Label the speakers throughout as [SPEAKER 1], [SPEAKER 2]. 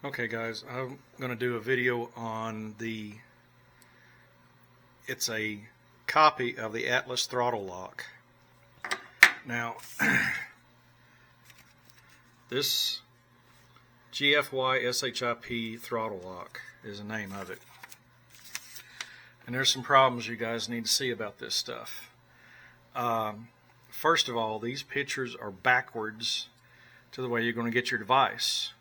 [SPEAKER 1] Okay guys, I'm going to do a video on it's a copy of the Atlas throttle lock. Now, this GFYSHIP throttle lock is the name of it. And there's some problems you guys need to see about this stuff. First of all, these pictures are backwards to the way you're going to get your device.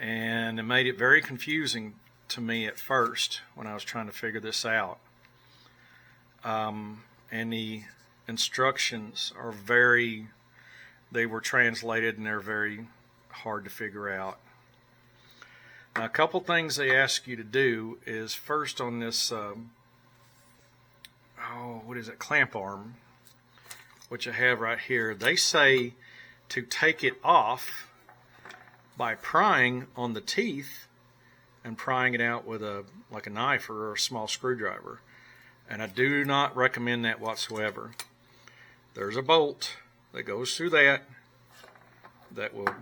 [SPEAKER 1] And it made it very confusing to me at first when I was trying to figure this out. And the instructions are they were translated and they're very hard to figure out. Now, a couple things they ask you to do is first on this, clamp arm, which I have right here, they say to take it off by prying on the teeth and prying it out with like a knife or a small screwdriver. And I do not recommend that whatsoever. There's a bolt that goes through that will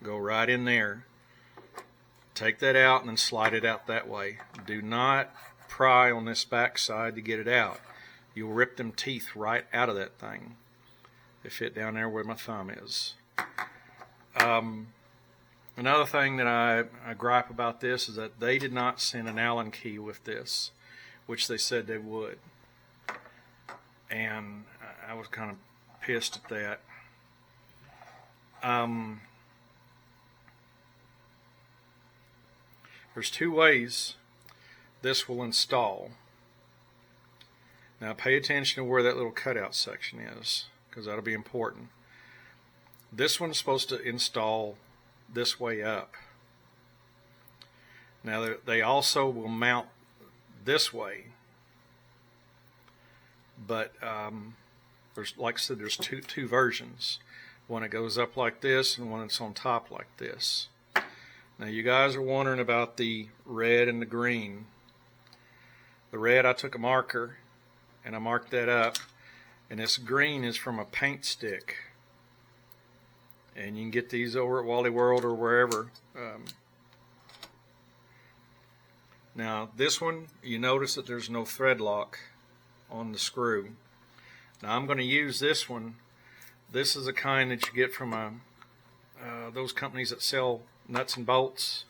[SPEAKER 1] go right in there. Take that out and then slide it out that way. Do not pry on this back side to get it out. You'll rip them teeth right out of that thing. They fit down there where my thumb is. Another thing that I gripe about this is that they did not send an Allen key with this, which they said they would. And I was kind of pissed at that. There's two ways this will install. Now pay attention to where that little cutout section is, because that'll be important. This one's supposed to install this way up. Now they also will mount this way, but there's, like I said, there's two versions. One that goes up like this and one that's on top like this. Now you guys are wondering about the red and the green. The red, I took a marker and I marked that up, and this green is from a paint stick. And you can get these over at Wally World or wherever. Now this one, you notice that there's no thread lock on the screw. Now I'm going to use this one. This is the kind that you get from those companies that sell nuts and bolts.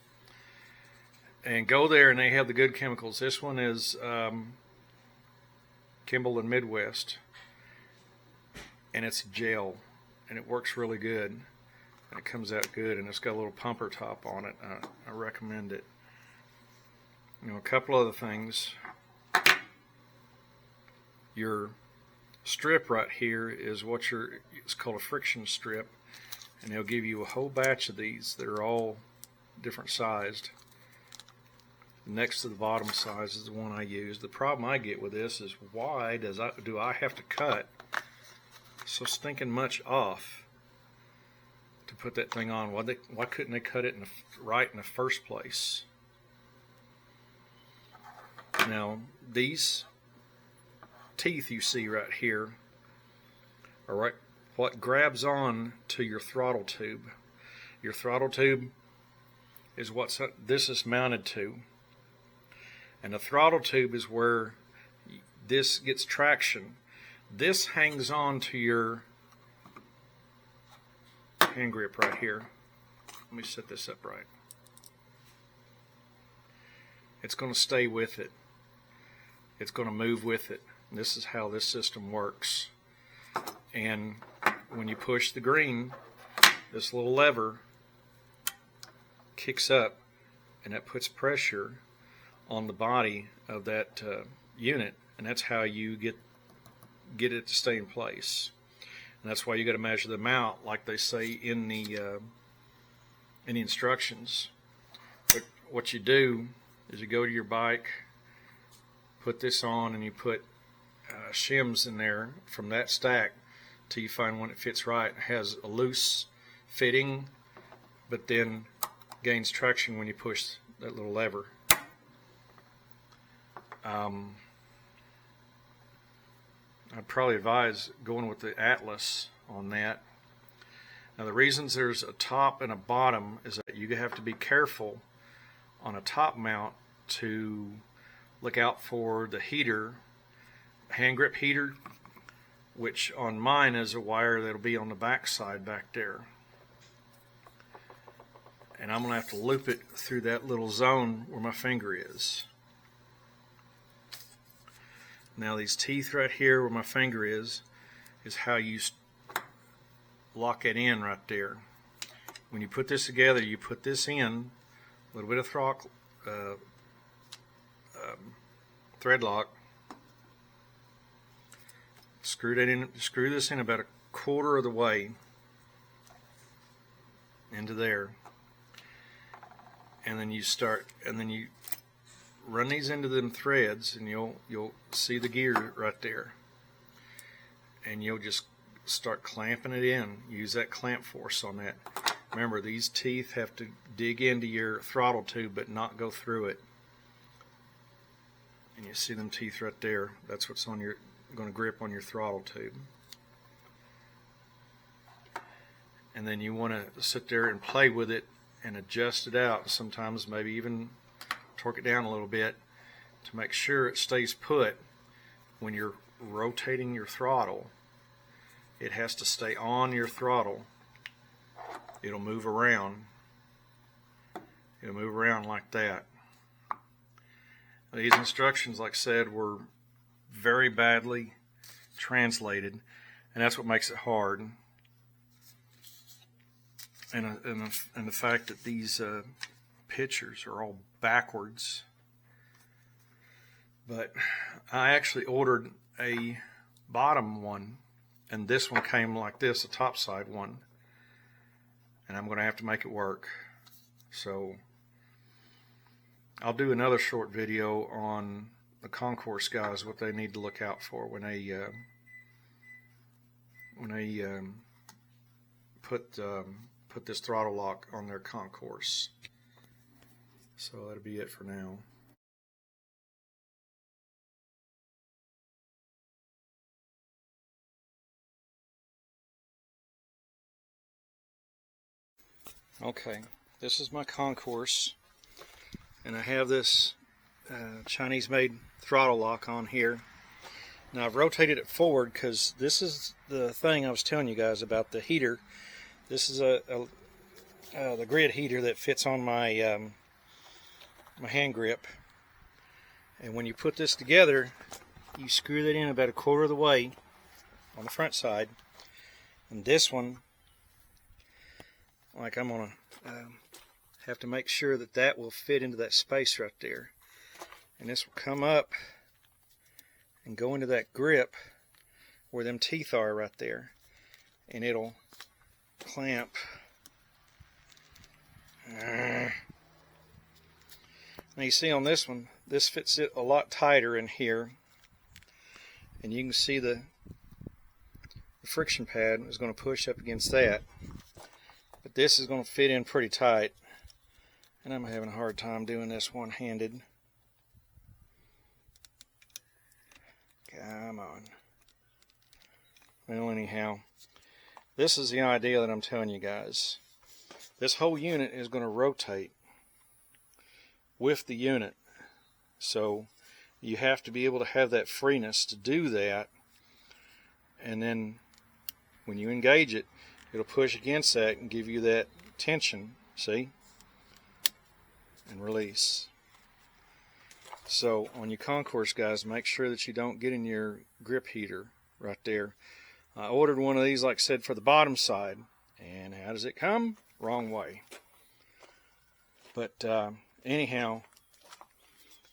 [SPEAKER 1] And go there and they have the good chemicals. This one is Kimball and Midwest. And it's gel. And it works really good. And it comes out good, and it's got a little pumper top on it. I recommend it. A couple other things. Your strip right here is it's called a friction strip, and they'll give you a whole batch of these that are all different sized. Next to the bottom size is the one I use. The problem I get with this is, why do I have to cut so stinking much off to put that thing on? Why couldn't they cut it right in the first place? Now these teeth you see right here are what grabs on to your throttle tube. Your throttle tube is what this is mounted to, and the throttle tube is where this gets traction. This hangs on to your hand grip right here. Let me set this up right. It's going to stay with it. It's going to move with it. And this is how this system works. And when you push the green, this little lever kicks up, and that puts pressure on the body of that unit, and that's how you get it to stay in place. And that's why you got to measure them out, like they say in the instructions. But what you do is you go to your bike, put this on, and you put shims in there from that stack till you find one that fits right. It has a loose fitting, but then gains traction when you push that little lever. I'd probably advise going with the Atlas on that. Now the reasons there's a top and a bottom is that you have to be careful on a top mount to look out for the heater, hand grip heater, which on mine is a wire that'll be on the back side back there. And I'm going to have to loop it through that little zone where my finger is. Now these teeth right here where my finger is how you lock it in right there. When you put this together, you put this in, a little bit of throttle, thread lock, screw this in about a quarter of the way into there, and then you run these into them threads, and you'll see the gear right there, and you'll just start clamping it in. Use that clamp force on that. Remember, these teeth have to dig into your throttle tube but not go through it. And you see them teeth right there. That's what's on your going to grip on your throttle tube. And then you want to sit there and play with it and adjust it out. Sometimes maybe even torque it down a little bit to make sure it stays put. When you're rotating your throttle, it has to stay on your throttle. It'll move around. It'll move around like that. These instructions, like I said, were very badly translated, and that's what makes it hard. And the fact that these pictures are all backwards. But I actually ordered a bottom one, and this one came like this, a top side one, and I'm going to have to make it work. So I'll do another short video on the Concours guys, what they need to look out for when they put this throttle lock on their Concours. So that'll be it for now. Okay, this is my Concours, and I have this Chinese-made throttle lock on here. Now I've rotated it forward because this is the thing I was telling you guys about, the heater. This is the grid heater that fits on my my hand grip, and when you put this together, you screw that in about a quarter of the way on the front side, and this one, like, I'm gonna have to make sure that that will fit into that space right there, and this will come up and go into that grip where them teeth are right there, and it'll clamp. Now you see on this one, this fits it a lot tighter in here, and you can see the friction pad is going to push up against that, but this is going to fit in pretty tight, and I'm having a hard time doing this one-handed. Come on. Well, anyhow, this is the idea that I'm telling you guys. This whole unit is going to rotate with the unit, so you have to be able to have that freeness to do that, and then when you engage it, it'll push against that and give you that tension, see, and release. So on your Concours, guys, make sure that you don't get in your grip heater right there. I ordered one of these, like I said, for the bottom side, and how does it come? Wrong way. But anyhow,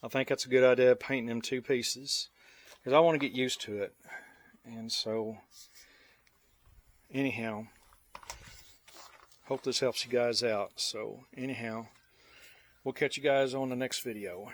[SPEAKER 1] I think that's a good idea, painting them two pieces, because I want to get used to it. And so anyhow, hope this helps you guys out. So anyhow, we'll catch you guys on the next video.